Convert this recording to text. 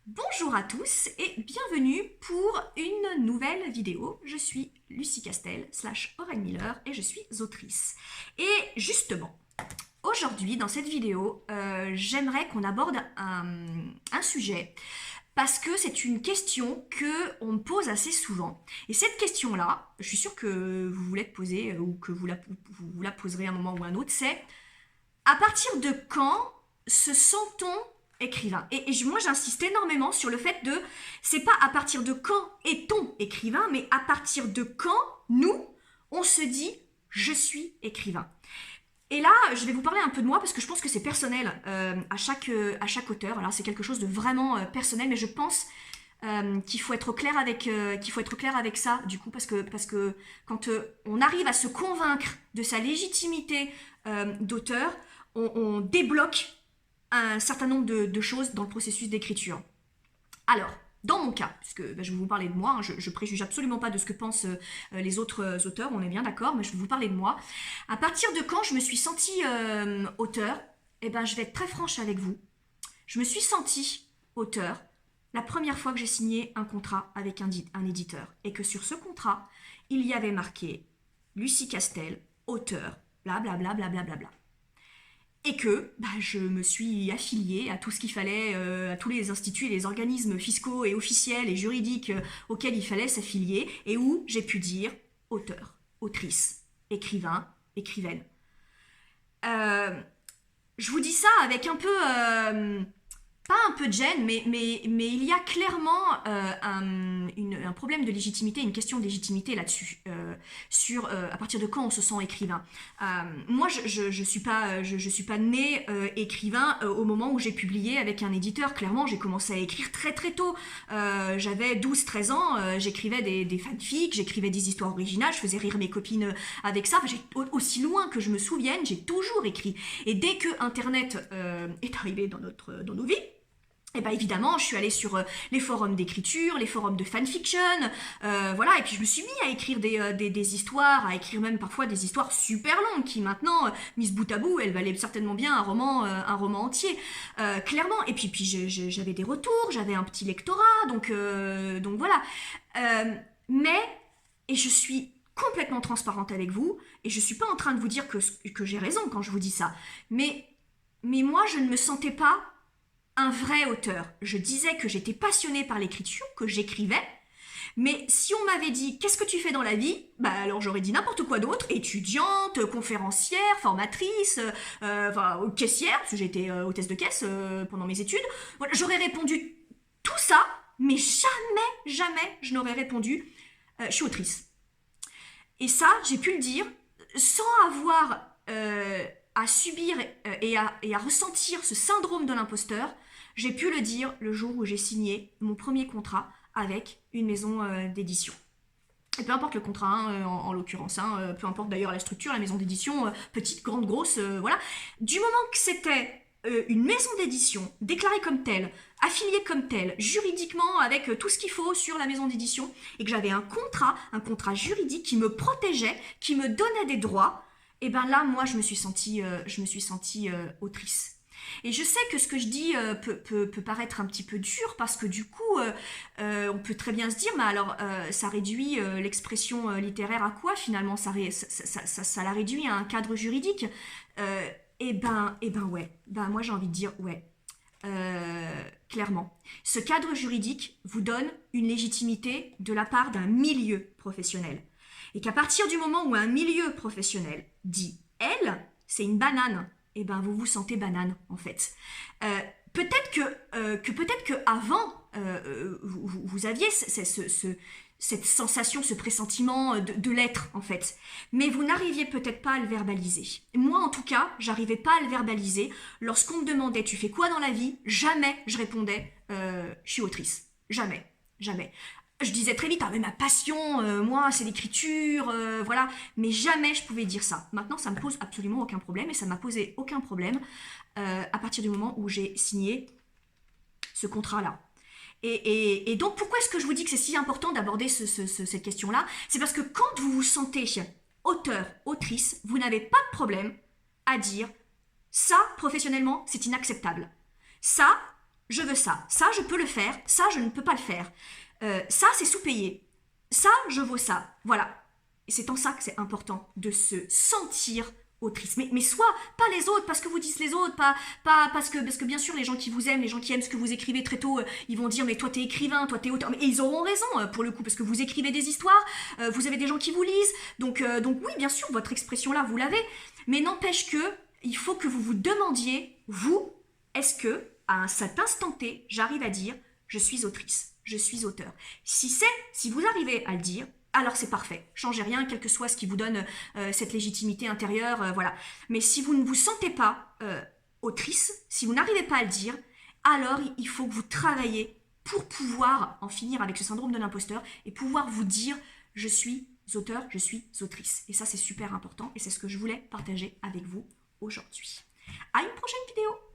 Bonjour à tous et bienvenue pour une nouvelle vidéo. Je suis Lucie Castel /Oren Miller et je suis autrice. Et justement, aujourd'hui dans cette vidéo, j'aimerais qu'on aborde un sujet parce que c'est une question qu'on me pose assez souvent. Et cette question-là, je suis sûre que vous voulez te poser ou que vous la poserez à un moment ou à un autre, c'est à partir de quand se sent-on écrivain? Moi, j'insiste énormément sur le fait de, c'est pas à partir de quand est-on écrivain, mais à partir de quand, nous, on se dit, je suis écrivain. Et là, je vais vous parler un peu de moi parce que je pense que c'est personnel à chaque auteur. Alors, c'est quelque chose de vraiment personnel, mais je pense qu'il faut être clair avec ça, du coup, parce que quand on arrive à se convaincre de sa légitimité d'auteur, on débloque un certain nombre de choses dans le processus d'écriture. Alors, dans mon cas, puisque je vais vous parler de moi, hein, je préjuge absolument pas de ce que pensent les autres auteurs, on est bien d'accord, mais je vais vous parler de moi. À partir de quand je me suis sentie auteur, je vais être très franche avec vous. Je me suis sentie auteur la première fois que j'ai signé un contrat avec un éditeur, et que sur ce contrat, il y avait marqué Lucie Castel, auteur, blablabla, blablabla. Et que je me suis affiliée à tout ce qu'il fallait, à tous les instituts et les organismes fiscaux et officiels et juridiques auxquels il fallait s'affilier, et où j'ai pu dire auteur, autrice, écrivain, écrivaine. Je vous dis ça avec un peu, pas un peu de gêne, mais il y a clairement un problème de légitimité, une question de légitimité là-dessus, sur à partir de quand on se sent écrivain. Moi, je suis pas née écrivain au moment où j'ai publié avec un éditeur. Clairement, j'ai commencé à écrire très très tôt. J'avais 12-13 ans, j'écrivais des fanfics, j'écrivais des histoires originales, je faisais rire mes copines avec ça. Aussi loin que je me souvienne, j'ai toujours écrit. Et dès que Internet est arrivé dans nos vies, et évidemment, je suis allée sur les forums d'écriture, les forums de fanfiction, voilà, et puis je me suis mis à écrire des histoires, à écrire même parfois des histoires super longues, qui maintenant, mises bout à bout, elles valaient certainement bien un roman entier, clairement. Et puis j'avais des retours, j'avais un petit lectorat, donc voilà. Mais, et je suis complètement transparente avec vous, et je suis pas en train de vous dire que j'ai raison quand je vous dis ça, mais moi, je ne me sentais pas un vrai auteur. Je disais que j'étais passionnée par l'écriture, que j'écrivais, mais si on m'avait dit qu'est-ce que tu fais dans la vie, alors j'aurais dit n'importe quoi d'autre, étudiante, conférencière, formatrice, caissière, parce que j'étais hôtesse de caisse pendant mes études. Voilà, j'aurais répondu tout ça, mais jamais je n'aurais répondu je suis autrice. Et ça, j'ai pu le dire sans avoir à subir et à ressentir ce syndrome de l'imposteur. J'ai pu le dire le jour où j'ai signé mon premier contrat avec une maison d'édition. Et peu importe le contrat, hein, en l'occurrence, hein, peu importe d'ailleurs la structure, la maison d'édition, petite, grande, grosse, voilà. Du moment que c'était une maison d'édition déclarée comme telle, affiliée comme telle, juridiquement avec tout ce qu'il faut sur la maison d'édition, et que j'avais un contrat juridique qui me protégeait, qui me donnait des droits, et là, moi, je me suis sentie autrice. Et je sais que ce que je dis peut paraître un petit peu dur parce que du coup, on peut très bien se dire, mais alors, ça réduit l'expression littéraire à quoi finalement ça la réduit à un cadre juridique. Ouais. Moi j'ai envie de dire ouais. Clairement. Ce cadre juridique vous donne une légitimité de la part d'un milieu professionnel. Et qu'à partir du moment où un milieu professionnel dit « elle », c'est une banane, vous vous sentez banane, en fait. Peut-être que avant, vous aviez cette sensation, ce pressentiment de l'être, en fait. Mais vous n'arriviez peut-être pas à le verbaliser. Moi, en tout cas, j'arrivais pas à le verbaliser. Lorsqu'on me demandait « tu fais quoi dans la vie ?», jamais je répondais « je suis autrice ». Jamais. Je disais très vite, mais ma passion, moi, c'est l'écriture, voilà. Mais jamais je pouvais dire ça. Maintenant, ça me pose absolument aucun problème, et ça m'a posé aucun problème à partir du moment où j'ai signé ce contrat-là. Et donc, pourquoi est-ce que je vous dis que c'est si important d'aborder cette question-là? C'est parce que quand vous vous sentez auteur, autrice, vous n'avez pas de problème à dire ça, professionnellement, c'est inacceptable. Ça, je veux ça. Ça, je peux le faire. Ça, je ne peux pas le faire. Ça, c'est sous-payé. Ça, je vaux ça. Voilà. Et c'est en ça que c'est important de se sentir autrice. Mais soit, pas les autres, parce que vous dites les autres, pas parce que bien sûr, les gens qui vous aiment, les gens qui aiment ce que vous écrivez très tôt, ils vont dire, mais toi, t'es écrivain, toi, t'es auteur. Mais ils auront raison, pour le coup, parce que vous écrivez des histoires, vous avez des gens qui vous lisent. Donc oui, bien sûr, votre expression-là, vous l'avez. Mais n'empêche que, il faut que vous vous demandiez, vous, est-ce que, à cet instant T, j'arrive à dire, je suis autrice, je suis auteur. Si vous arrivez à le dire, alors c'est parfait. Changez rien, quel que soit ce qui vous donne cette légitimité intérieure, voilà. Mais si vous ne vous sentez pas autrice, si vous n'arrivez pas à le dire, alors il faut que vous travaillez pour pouvoir en finir avec ce syndrome de l'imposteur et pouvoir vous dire je suis auteur, je suis autrice. Et ça c'est super important et c'est ce que je voulais partager avec vous aujourd'hui. À une prochaine vidéo.